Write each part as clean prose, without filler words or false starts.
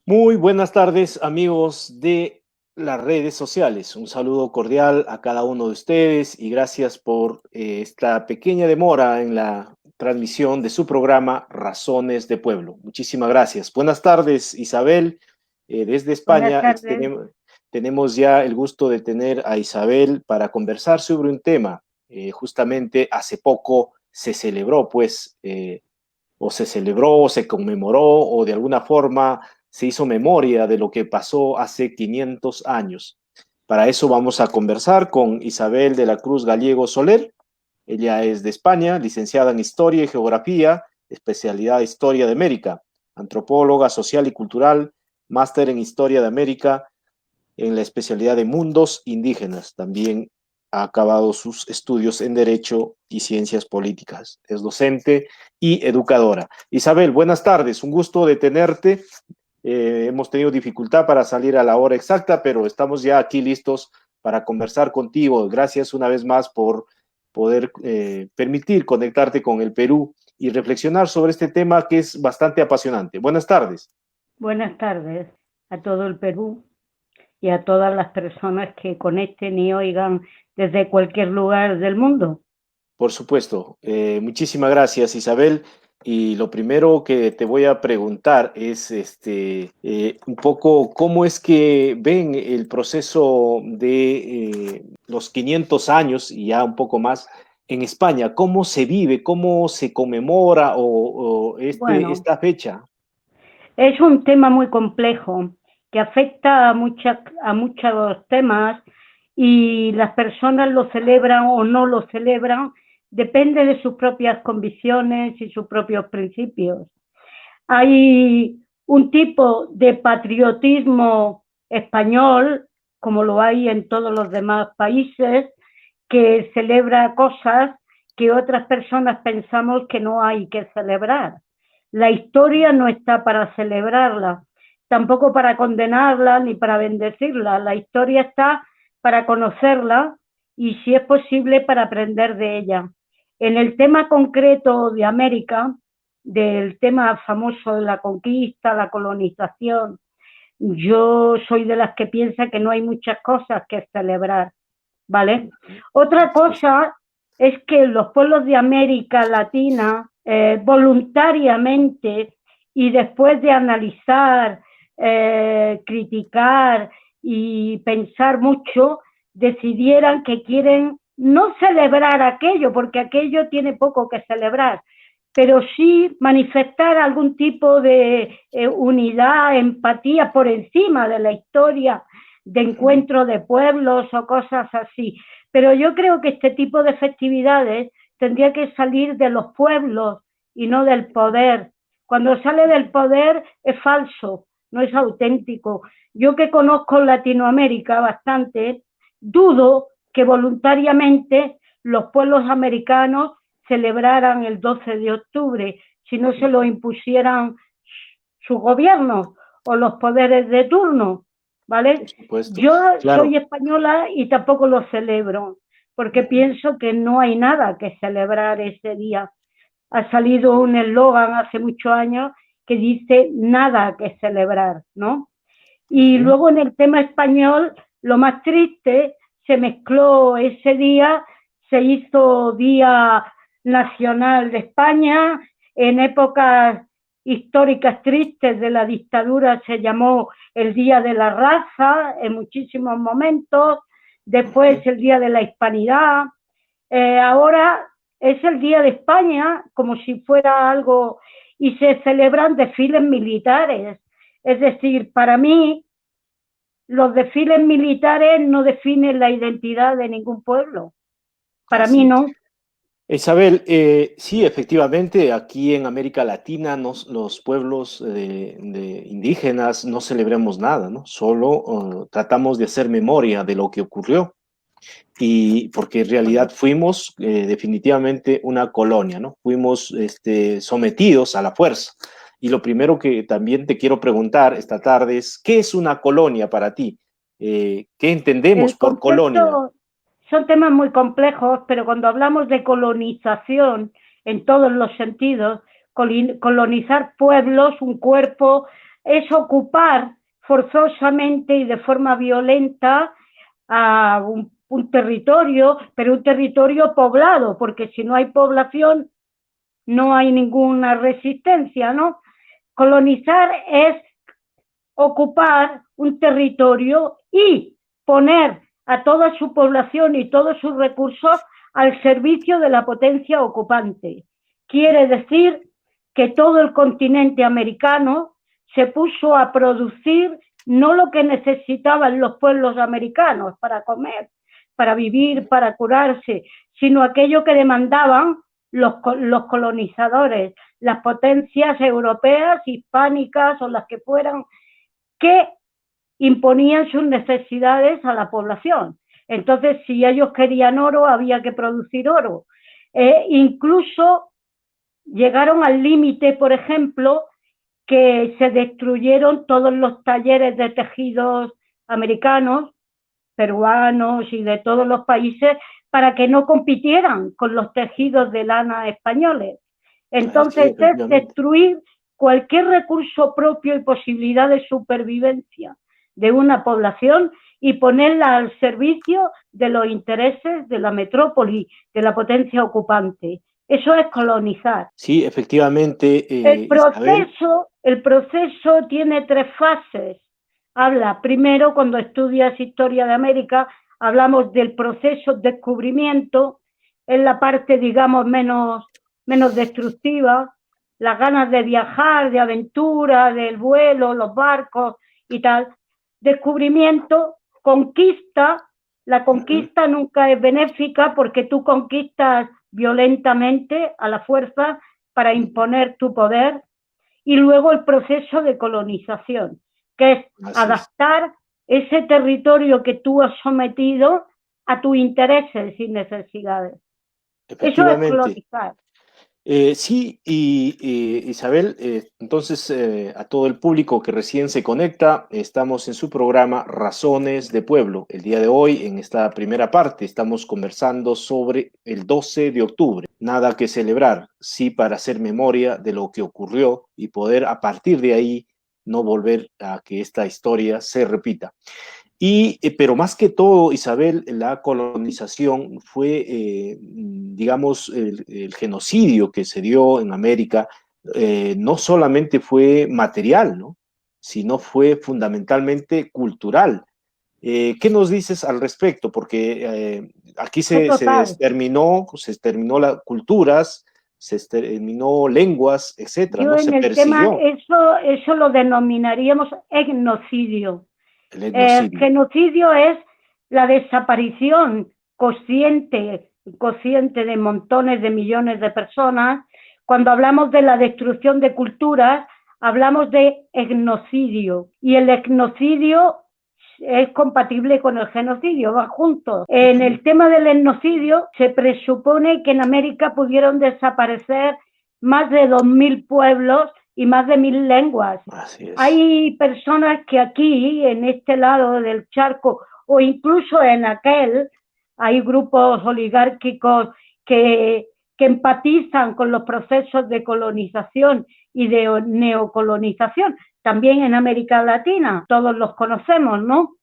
Muy buenas tardes, amigos de las redes sociales. Un saludo cordial a cada uno de ustedes y gracias por esta pequeña demora en la transmisión de su programa Razones de Pueblo. Muchísimas gracias. Buenas tardes, Isabel. Desde Buenas España tardes. tenemos ya el gusto de tener a Isabel para conversar sobre un tema. Justamente hace poco se celebró, o se celebró, o se conmemoró, o de alguna forma se hizo memoria de lo que pasó hace 500 años. Para eso vamos a conversar con Isabel de la Cruz Gallego Soler. Ella es de España, licenciada en Historia y Geografía, especialidad Historia de América, antropóloga social y cultural, máster en Historia de América, en la especialidad de mundos indígenas. También ha acabado sus estudios en Derecho y Ciencias Políticas. Es docente y educadora. Isabel, buenas tardes. Un gusto de tenerte. Hemos tenido dificultad para salir a la hora exacta, pero estamos ya aquí listos para conversar contigo. Gracias una vez más por poder permitir conectarte con el Perú y reflexionar sobre este tema que es bastante apasionante. Buenas tardes. Buenas tardes a todo el Perú y a todas las personas que conecten y oigan desde cualquier lugar del mundo. Por supuesto. Muchísimas gracias, Isabel. Y lo primero que te voy a preguntar es un poco cómo es que ven el proceso de los 500 años y ya un poco más en España. ¿Cómo se vive? ¿Cómo se conmemora Bueno, esta fecha? es un tema muy complejo que afecta a muchos temas y las personas lo celebran o no lo celebran, depende de sus propias convicciones y sus propios principios. Hay un tipo de patriotismo español, como lo hay en todos los demás países, que celebra cosas que otras personas pensamos que no hay que celebrar. La historia no está para celebrarla, tampoco para condenarla ni para bendecirla. La historia está para conocerla y, si es posible, para aprender de ella. En el tema concreto de América, del tema famoso de la conquista, la colonización, yo soy de las que piensa que no hay muchas cosas que celebrar, ¿vale? Otra cosa es que los pueblos de América Latina voluntariamente y después de analizar, criticar y pensar mucho, decidieran que quieren no celebrar aquello, porque aquello tiene poco que celebrar, pero sí manifestar algún tipo de unidad, empatía por encima de la historia de encuentro de pueblos o cosas así. Pero yo creo que este tipo de festividades tendría que salir de los pueblos y no del poder. Cuando sale del poder es falso, no es auténtico. Yo, que conozco Latinoamérica bastante, dudo que voluntariamente los pueblos americanos celebraran el 12 de octubre si no se lo impusieran sus gobiernos o los poderes de turno, Por ¿vale? supuesto. Yo soy Claro. española y tampoco lo celebro, porque pienso que no hay nada que celebrar ese día. Ha salido un eslogan hace muchos años que dice nada que celebrar, ¿no? Y luego en el tema español, lo más triste, se mezcló ese día, se hizo Día Nacional de España, en épocas históricas tristes de la dictadura se llamó el Día de la Raza en muchísimos momentos, después el Día de la Hispanidad, ahora es el Día de España como si fuera algo, y se celebran desfiles militares. Es decir, para mí los desfiles militares no definen la identidad de ningún pueblo. Para mí Así es. no. Isabel, sí, efectivamente, aquí en América Latina los pueblos de indígenas no celebramos nada, ¿no? Solo tratamos de hacer memoria de lo que ocurrió y porque en realidad fuimos definitivamente una colonia, ¿no? Fuimos sometidos a la fuerza. Y lo primero que también te quiero preguntar esta tarde es, ¿qué es una colonia para ti? ¿Qué entendemos El por colonia? concepto son temas muy complejos, pero cuando hablamos de colonización en todos los sentidos, colonizar pueblos, un cuerpo, es ocupar forzosamente y de forma violenta a un territorio, pero un territorio poblado, porque si no hay población no hay ninguna resistencia, ¿no? Colonizar es ocupar un territorio y poner a toda su población y todos sus recursos al servicio de la potencia ocupante. Quiere decir que todo el continente americano se puso a producir no lo que necesitaban los pueblos americanos para comer, para vivir, para curarse, sino aquello que demandaban los colonizadores, las potencias europeas, hispánicas o las que fueran, que imponían sus necesidades a la población. Entonces, si ellos querían oro, había que producir oro. Incluso llegaron al límite, por ejemplo, que se destruyeron todos los talleres de tejidos americanos, peruanos y de todos los países para que no compitieran con los tejidos de lana españoles. Entonces, sí, es destruir cualquier recurso propio y posibilidad de supervivencia de una población y ponerla al servicio de los intereses de la metrópoli, de la potencia ocupante. Eso es colonizar. Sí, efectivamente, Isabel. El proceso tiene 3 fases. Habla, primero, cuando estudias historia de América, hablamos del proceso de descubrimiento, es la parte, digamos, menos destructiva, las ganas de viajar, de aventura, del vuelo, los barcos y tal. Descubrimiento, conquista. La conquista nunca es benéfica porque tú conquistas violentamente a la fuerza para imponer tu poder. Y luego el proceso de colonización, que es adaptar ese territorio que tú has sometido a tus intereses y necesidades. Eso es colonizar. Sí, Isabel, entonces a todo el público que recién se conecta, estamos en su programa Razones de Pueblo. El día de hoy, en esta primera parte, estamos conversando sobre el 12 de octubre. Nada que celebrar, sí para hacer memoria de lo que ocurrió y poder a partir de ahí no volver a que esta historia se repita. Pero más que todo, Isabel, la colonización fue, digamos, el genocidio que se dio en América, no solamente fue material, ¿no? Sino fue fundamentalmente cultural. ¿Qué nos dices al respecto? Porque aquí se exterminó las culturas, se exterminó lenguas, etcétera, Yo ¿no? en Se el tema, persiguió eso lo denominaríamos etnocidio. el etnocidio. Genocidio es la desaparición consciente de montones de millones de personas. Cuando hablamos de la destrucción de culturas, hablamos de etnocidio. Y el etnocidio es compatible con el genocidio, van juntos. En el tema del etnocidio, se presupone que en América pudieron desaparecer más de 2000 pueblos y más de 1000 lenguas. Hay personas que aquí, en este lado del charco, o incluso en aquel, hay grupos oligárquicos que empatizan con los procesos de colonización y de neocolonización, también en América Latina, todos los conocemos, ¿no?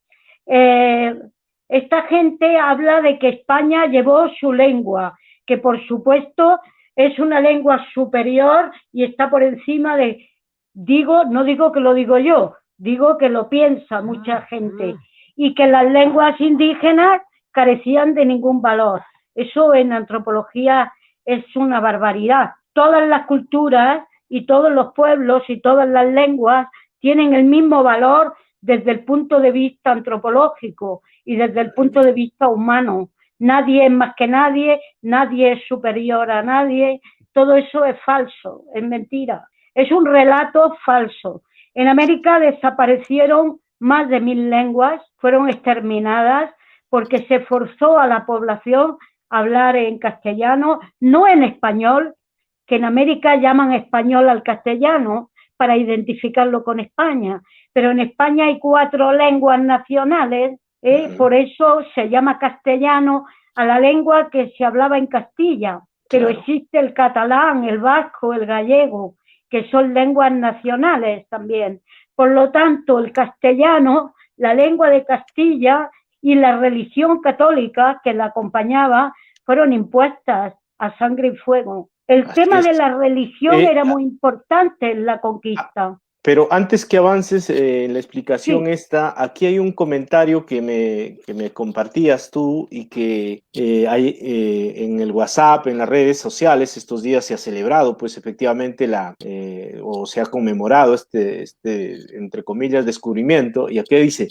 Esta gente habla de que España llevó su lengua, que por supuesto es una lengua superior y está por encima de, no digo que lo digo yo, digo que lo piensa mucha gente, y que las lenguas indígenas carecían de ningún valor. Eso en antropología es una barbaridad. Todas las culturas y todos los pueblos y todas las lenguas tienen el mismo valor desde el punto de vista antropológico y desde el punto de vista humano. Nadie es más que nadie, nadie es superior a nadie, todo eso es falso, es mentira, es un relato falso. En América desaparecieron más de 1000 lenguas, fueron exterminadas porque se forzó a la población a hablar en castellano, no en español, que en América llaman español al castellano para identificarlo con España, pero en España hay 4 lenguas nacionales, por eso se llama castellano a la lengua que se hablaba en Castilla, pero existe el catalán, el vasco, el gallego, que son lenguas nacionales también. Por lo tanto, el castellano, la lengua de Castilla y la religión católica que la acompañaba fueron impuestas a sangre y fuego. El Así tema es. de la religión era muy importante en la conquista. Pero antes que avances en la explicación Sí, esta, aquí hay un comentario que me compartías tú y que hay en el WhatsApp, en las redes sociales, estos días se ha celebrado, pues efectivamente, o se ha conmemorado entre comillas, descubrimiento. Y aquí dice,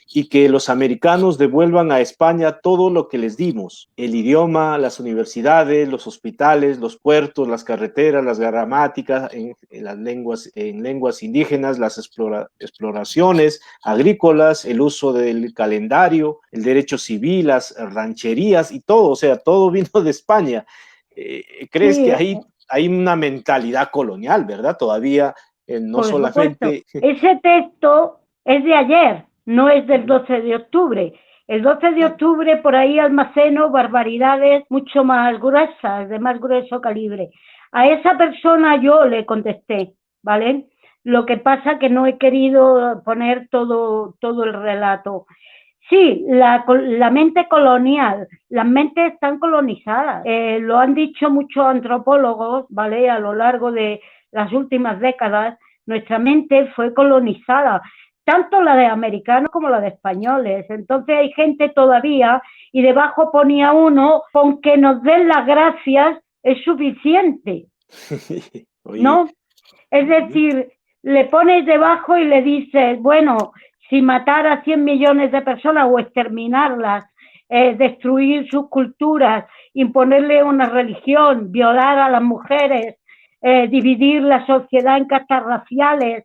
y que los americanos devuelvan a España todo lo que les dimos: el idioma, las universidades, los hospitales, los puertos, las carreteras, las gramáticas en lenguas indígenas, las exploraciones agrícolas, el uso del calendario, el derecho civil, las rancherías y todo, o sea, todo vino de España. ¿Crees sí, que hay una mentalidad colonial, verdad? Todavía no por supuesto. solamente... Ese texto es de ayer, no es del 12 de octubre. El 12 de octubre por ahí almaceno barbaridades mucho más gruesas, de más grueso calibre. A esa persona yo le contesté, ¿vale? Lo que pasa que no he querido poner todo el relato. Sí, la mente colonial, las mentes están colonizadas. Lo han dicho muchos antropólogos, ¿vale? A lo largo de las últimas décadas, nuestra mente fue colonizada, tanto la de americanos como la de españoles. Entonces hay gente todavía, y debajo ponía uno, con que nos den las gracias es suficiente, Oye, ¿no? Es decir, le pones debajo y le dices, bueno, si matar a 100 millones de personas o exterminarlas, destruir sus culturas, imponerle una religión, violar a las mujeres, dividir la sociedad en castas raciales,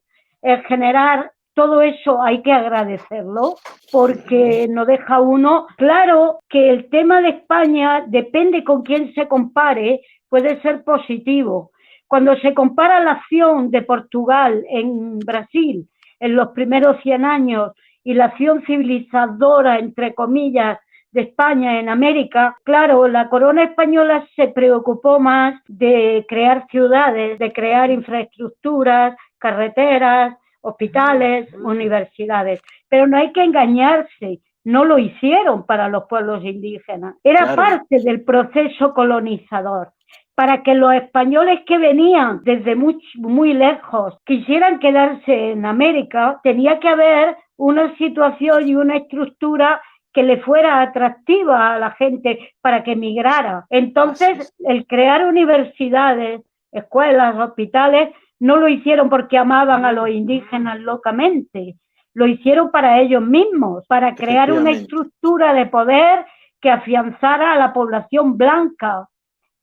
generar todo eso, hay que agradecerlo porque no deja uno. Claro que el tema de España depende con quién se compare, puede ser positivo. Cuando se compara la acción de Portugal en Brasil en los primeros 100 años y la acción civilizadora, entre comillas, de España en América, claro, la corona española se preocupó más de crear ciudades, de crear infraestructuras, carreteras, hospitales, universidades. Pero no hay que engañarse, no lo hicieron para los pueblos indígenas. Era claro, parte del proceso colonizador. Para que los españoles que venían desde muy lejos quisieran quedarse en América, tenía que haber una situación y una estructura que le fuera atractiva a la gente para que emigrara. Entonces, el crear universidades, escuelas, hospitales, no lo hicieron porque amaban a los indígenas locamente, lo hicieron para ellos mismos, para crear una estructura de poder que afianzara a la población blanca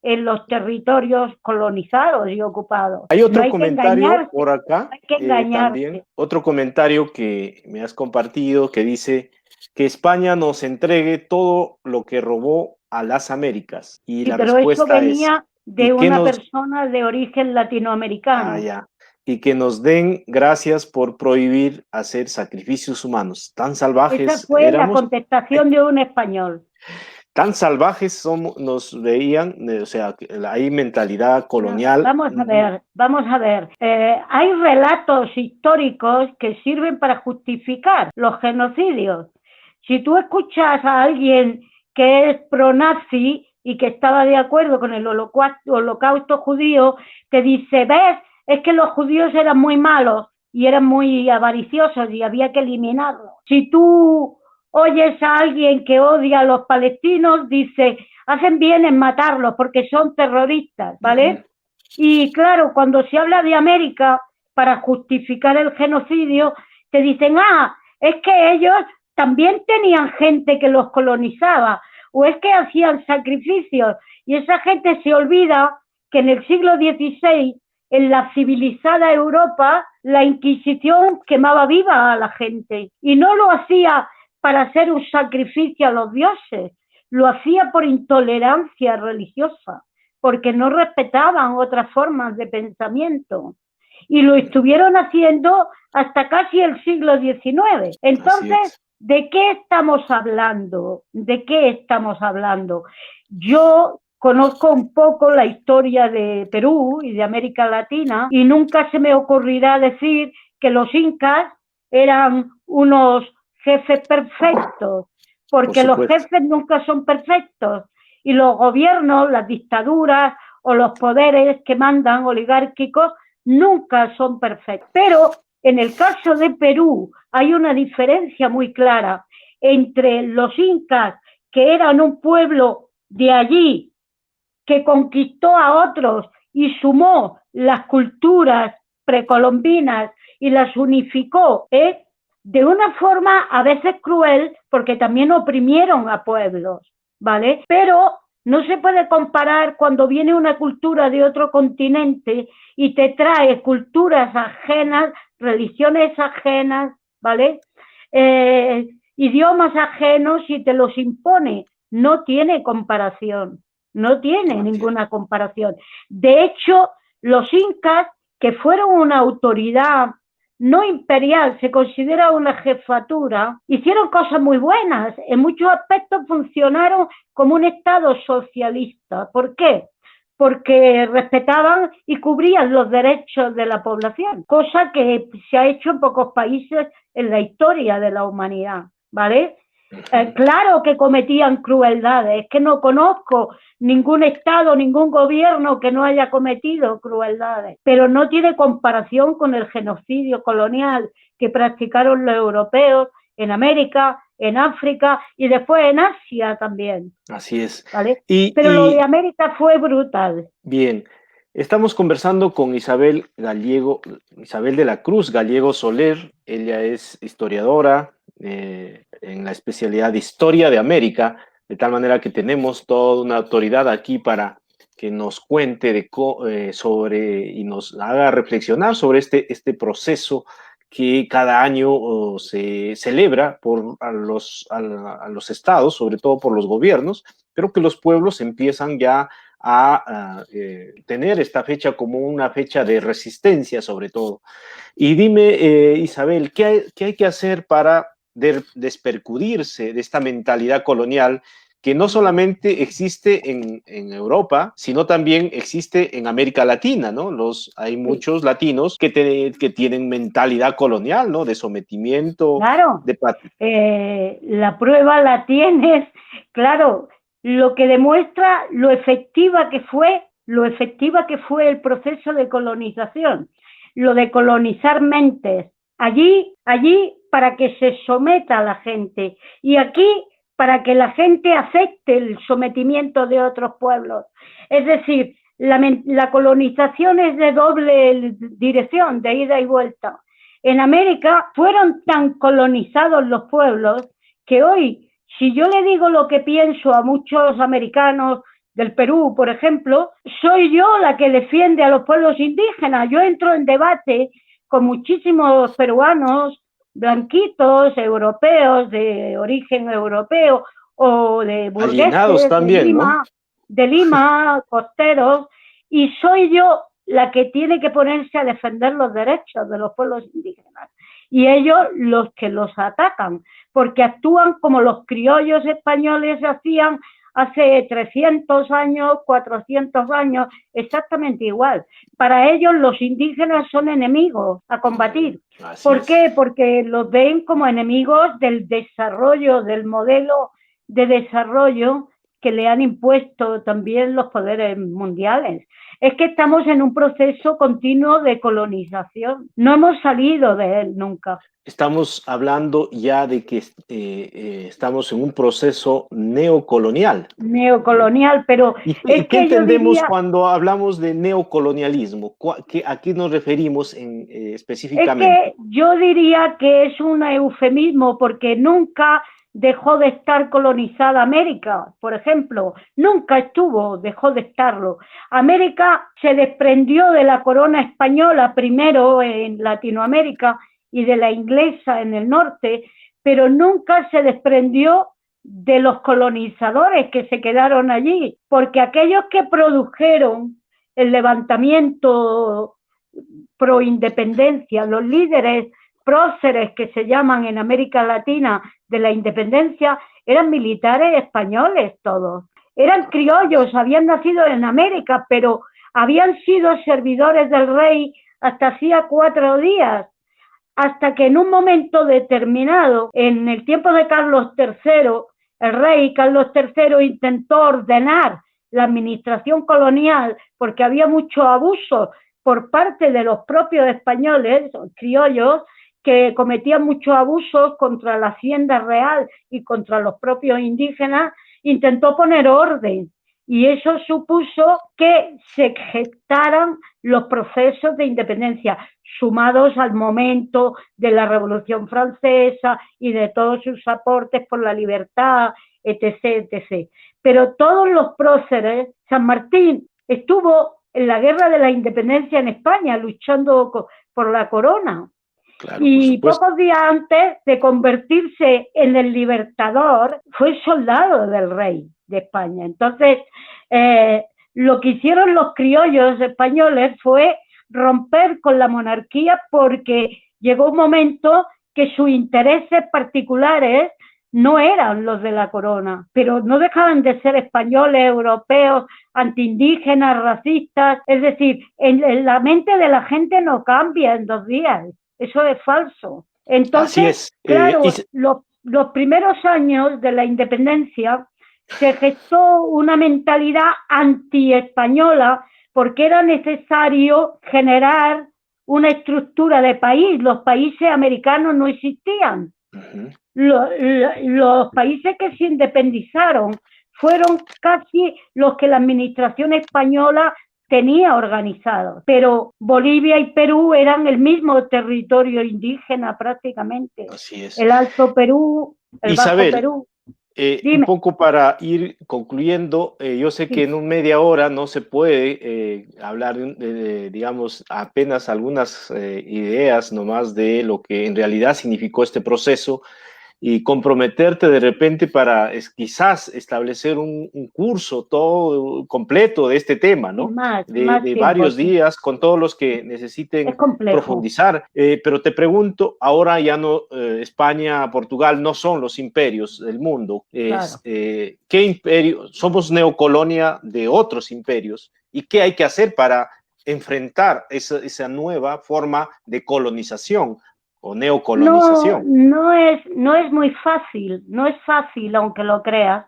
en los territorios colonizados y ocupados. Hay No otro hay que comentario engañarse, por acá, no hay que también, engañarse. otro comentario que me has compartido que dice que España nos entregue todo lo que robó a las Américas. Y Sí, la pero eso respuesta es, venía de ¿y qué una nos... persona de origen latinoamericano. ya, y que nos den gracias por prohibir hacer sacrificios humanos? Tan Esa salvajes fue la éramos, contestación de un español. tan salvajes somos, nos veían, o sea, hay mentalidad No, colonial. vamos a ver. Hay relatos históricos que sirven para justificar los genocidios. Si tú escuchas a alguien que es pro-nazi y que estaba de acuerdo con el holocausto judío, te dice, ¿ves? Es que los judíos eran muy malos y eran muy avariciosos y había que eliminarlos. Si tú oyes a alguien que odia a los palestinos, dice, hacen bien en matarlos porque son terroristas, ¿vale? Y claro, cuando se habla de América para justificar el genocidio, te dicen, es que ellos también tenían gente que los colonizaba, o es que hacían sacrificios, y esa gente se olvida que en el siglo XVI, en la civilizada Europa, la Inquisición quemaba viva a la gente, y no lo hacía para hacer un sacrificio a los dioses, lo hacía por intolerancia religiosa, porque no respetaban otras formas de pensamiento. Y lo estuvieron haciendo hasta casi el siglo XIX. Así Entonces, es. ¿de qué estamos hablando? ¿De qué estamos hablando? Yo conozco un poco la historia de Perú y de América Latina y nunca se me ocurrirá decir que los incas eran unos jefes perfectos, porque los jefes nunca son perfectos y los gobiernos, las dictaduras o los poderes que mandan oligárquicos nunca son perfectos. Pero en el caso de Perú hay una diferencia muy clara entre los incas, que eran un pueblo de allí, que conquistó a otros y sumó las culturas precolombinas y las unificó, de una forma a veces cruel, porque también oprimieron a pueblos, ¿vale? Pero no se puede comparar cuando viene una cultura de otro continente y te trae culturas ajenas, religiones ajenas, ¿vale? Idiomas ajenos y te los impone. No tiene comparación, no tiene ninguna comparación. De hecho, los incas, que fueron una autoridad no imperial, se considera una jefatura, hicieron cosas muy buenas, en muchos aspectos funcionaron como un Estado socialista. ¿Por qué? Porque respetaban y cubrían los derechos de la población, cosa que se ha hecho en pocos países en la historia de la humanidad, ¿vale? Claro que cometían crueldades, es que no conozco ningún Estado, ningún gobierno que no haya cometido crueldades, pero no tiene comparación con el genocidio colonial que practicaron los europeos en América, en África y después en Asia también. Así es. ¿Vale? Pero lo de América fue brutal. Bien, estamos conversando con Isabel de la Cruz Gallego Soler. Ella es historiadora en la especialidad de Historia de América, de tal manera que tenemos toda una autoridad aquí para que nos cuente sobre y nos haga reflexionar sobre este proceso que cada año se celebra a los estados, sobre todo por los gobiernos, pero que los pueblos empiezan ya a tener esta fecha como una fecha de resistencia, sobre todo. Y dime, Isabel, ¿qué hay que hacer para despercudirse de esta mentalidad colonial que no solamente existe en Europa, sino también existe en América Latina, ¿no? Hay muchos latinos que tienen mentalidad colonial, ¿no? De sometimiento. Claro, la prueba la tienes, claro, lo que demuestra lo efectiva que fue el proceso de colonización, lo de colonizar mentes, allí para que se someta a la gente y aquí para que la gente acepte el sometimiento de otros pueblos. Es decir, la colonización es de doble dirección, de ida y vuelta. En América fueron tan colonizados los pueblos que hoy, si yo le digo lo que pienso a muchos americanos del Perú, por ejemplo, soy yo la que defiende a los pueblos indígenas. Yo entro en debate con muchísimos peruanos, blanquitos, europeos, de origen europeo, o de burgueses, también, de Lima, ¿no? de Lima, costeros, y soy yo la que tiene que ponerse a defender los derechos de los pueblos indígenas. Y ellos los que los atacan, porque actúan como los criollos españoles hacían hace 300 años, 400 años, exactamente igual. Para ellos los indígenas son enemigos a combatir. ¿Por qué? Porque los ven como enemigos del desarrollo, del modelo de desarrollo que le han impuesto también los poderes mundiales. Es que estamos en un proceso continuo de colonización. No hemos salido de él nunca. Estamos hablando ya de que estamos en un proceso neocolonial. Neocolonial, pero ¿Y qué entendemos cuando hablamos de neocolonialismo? ¿A qué nos referimos específicamente? Es que yo diría que es un eufemismo porque nunca dejó de estar colonizada América, por ejemplo, nunca dejó de estarlo. América se desprendió de la corona española primero en Latinoamérica y de la inglesa en el norte, pero nunca se desprendió de los colonizadores que se quedaron allí, porque aquellos que produjeron el levantamiento pro independencia, los líderes próceres que se llaman en América Latina de la independencia, eran militares españoles todos. Eran criollos, habían nacido en América, pero habían sido servidores del rey hasta hacía 4 días. hasta que en un momento determinado, en el tiempo de Carlos III, el rey Carlos III intentó ordenar la administración colonial porque había mucho abuso por parte de los propios españoles, criollos, que cometían muchos abusos contra la hacienda real y contra los propios indígenas. Intentó poner orden y eso supuso que se gestaran los procesos de independencia, sumados al momento de la Revolución Francesa y de todos sus aportes por la libertad, etc., etc. Pero todos los próceres, San Martín estuvo en la Guerra de la Independencia en España, luchando por la corona. Claro, y pocos días antes de convertirse en el libertador, fue soldado del rey de España. Entonces, lo que hicieron los criollos españoles fue romper con la monarquía porque llegó un momento que sus intereses particulares no eran los de la corona, pero no dejaban de ser españoles, europeos, antiindígenas, racistas. Es decir, en la mente de la gente no cambia en 2 días. Eso es falso. Entonces, claro, los primeros años de la independencia se gestó una mentalidad anti-española porque era necesario generar una estructura de país. Los países americanos no existían. Los países que se independizaron fueron casi los que la administración española tenía organizado, pero Bolivia y Perú eran el mismo territorio indígena prácticamente. Así es. El Alto Perú, el Isabel, Bajo Perú. Un poco para ir concluyendo, yo sé que en un media hora no se puede hablar, digamos, apenas algunas ideas nomás de lo que en realidad significó este proceso y comprometerte de repente para quizás establecer un curso todo completo de este tema, ¿no? De varios días con todos los que necesiten profundizar. Pero te pregunto, ahora ya no, España, Portugal no son los imperios del mundo. Claro. ¿Qué imperio? Somos neocolonia de otros imperios. ¿Y qué hay que hacer para enfrentar esa nueva forma de colonización o neocolonización? No es muy fácil, no es fácil aunque lo creas.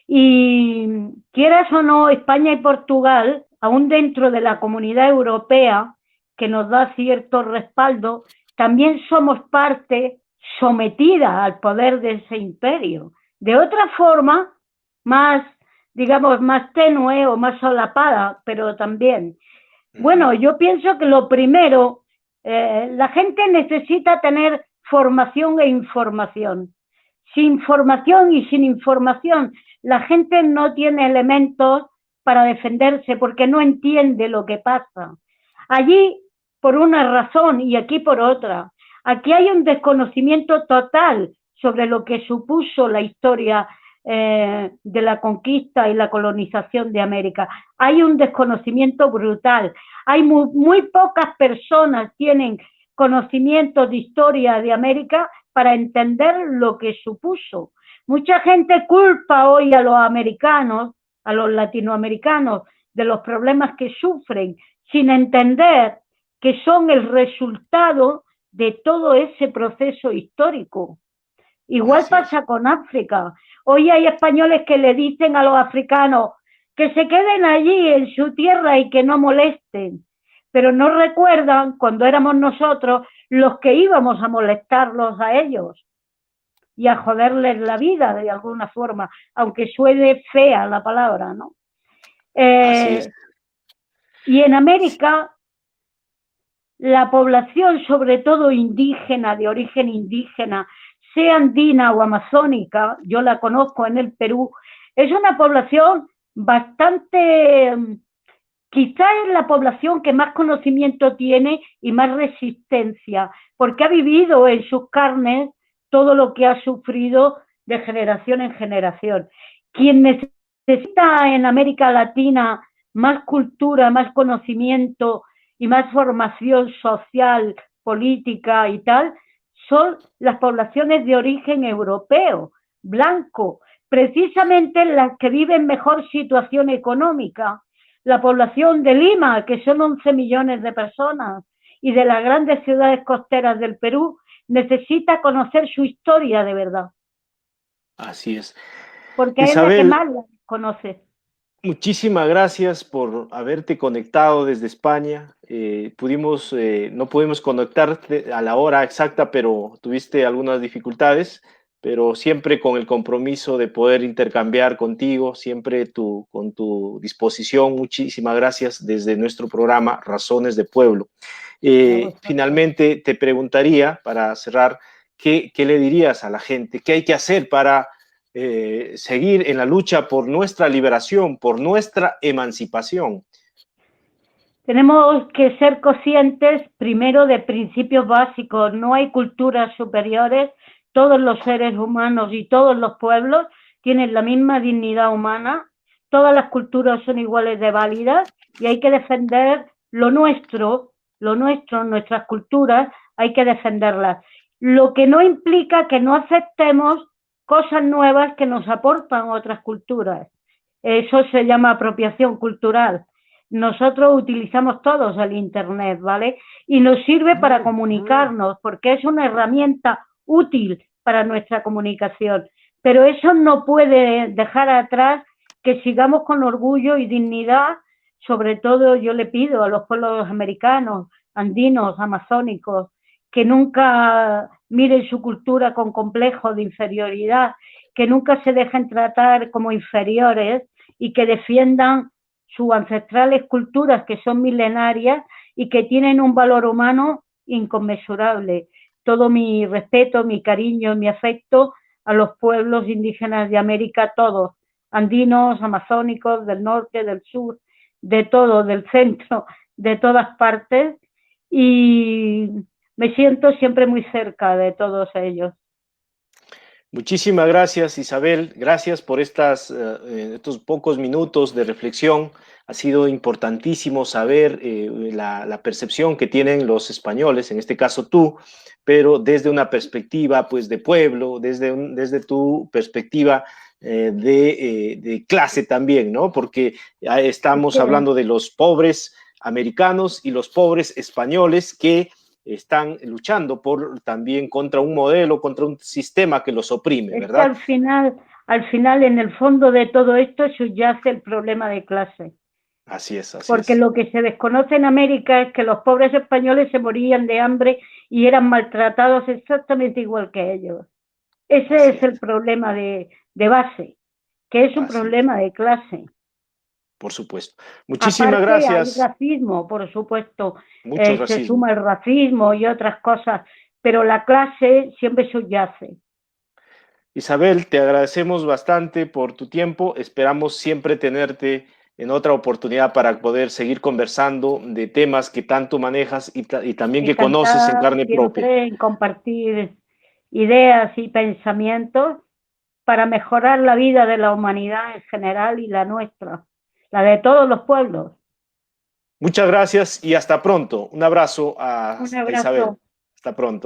Y quieras o no, España y Portugal, aún dentro de la Comunidad Europea, que nos da cierto respaldo, también somos parte sometida al poder de ese imperio. De otra forma, más, digamos, más tenue o más solapada, pero también. Bueno, yo pienso que lo primero, la gente necesita tener formación e información. Sin formación y sin información, la gente no tiene elementos para defenderse porque no entiende lo que pasa. Allí, por una razón y aquí por otra. Aquí hay un desconocimiento total sobre lo que supuso la historia de la conquista y la colonización de América. Hay un desconocimiento brutal. Hay muy pocas personas tienen conocimiento de historia de América para entender lo que supuso. Mucha gente culpa hoy a los americanos, a los latinoamericanos, de los problemas que sufren, sin entender que son el resultado de todo ese proceso histórico. Igual pasa con África. Hoy hay españoles que le dicen a los africanos que se queden allí en su tierra y que no molesten, pero no recuerdan cuando éramos nosotros los que íbamos a molestarlos a ellos y a joderles la vida de alguna forma, aunque suene fea la palabra, ¿no? Y en América, la población, sobre todo indígena, de origen indígena, sea andina o amazónica, yo la conozco en el Perú, es una población bastante, quizás es la población que más conocimiento tiene y más resistencia, porque ha vivido en sus carnes todo lo que ha sufrido de generación en generación. Quien necesita en América Latina más cultura, más conocimiento y más formación social, política y tal, son las poblaciones de origen europeo, blanco, precisamente las que viven mejor situación económica. La población de Lima, que son 11 millones de personas, y de las grandes ciudades costeras del Perú necesita conocer su historia de verdad. Así es. Porque es la que Isabel, más la conoce. muchísimas gracias por haberte conectado desde España. No pudimos conectarte a la hora exacta, pero tuviste algunas dificultades, pero siempre con el compromiso de poder intercambiar contigo, siempre con tu disposición. Muchísimas gracias desde nuestro programa Razones de Pueblo. Finalmente, te preguntaría, para cerrar, ¿qué le dirías a la gente? ¿Qué hay que hacer para seguir en la lucha por nuestra liberación, por nuestra emancipación? Tenemos que ser conscientes primero de principios básicos. No hay culturas superiores. Todos los seres humanos y todos los pueblos tienen la misma dignidad humana. Todas las culturas son iguales de válidas y hay que defender lo nuestro, nuestras culturas, hay que defenderlas. Lo que no implica que no aceptemos cosas nuevas que nos aportan otras culturas. Eso se llama apropiación cultural. Nosotros utilizamos todos el Internet, ¿vale? Y nos sirve para comunicarnos, porque es una herramienta útil para nuestra comunicación. Pero eso no puede dejar atrás que sigamos con orgullo y dignidad. Sobre todo yo le pido a los pueblos americanos, andinos, amazónicos, que nunca miren su cultura con complejo de inferioridad, que nunca se dejen tratar como inferiores y que defiendan sus ancestrales culturas que son milenarias y que tienen un valor humano inconmensurable. Todo mi respeto, mi cariño, mi afecto a los pueblos indígenas de América, todos, andinos, amazónicos, del norte, del sur, de todo, del centro, de todas partes, y me siento siempre muy cerca de todos ellos. Muchísimas gracias, Isabel. Gracias por estos pocos minutos de reflexión. Ha sido importantísimo saber la percepción que tienen los españoles, en este caso tú, pero desde una perspectiva pues, de pueblo, desde tu perspectiva de clase también, ¿no? Porque estamos hablando de los pobres americanos y los pobres españoles que están luchando también contra un modelo, contra un sistema que los oprime, ¿verdad? Al final, en el fondo de todo esto subyace el problema de clase. Así es, así Porque es. lo que se desconoce en América es que los pobres españoles se morían de hambre y eran maltratados exactamente igual que ellos. Ese es el problema de base, que es un problema de clase. Por supuesto. Muchísimas Aparte, gracias. hay racismo, por supuesto. Mucho Se racismo. suma el racismo y otras cosas, pero la clase siempre subyace. Isabel, te agradecemos bastante por tu tiempo. Esperamos siempre tenerte en otra oportunidad para poder seguir conversando de temas que tanto manejas y también que conoces en carne propia. En compartir ideas y pensamientos para mejorar la vida de la humanidad en general y la nuestra, la de todos los pueblos. Muchas gracias y hasta pronto. Un abrazo a Un abrazo. Isabel. Hasta pronto.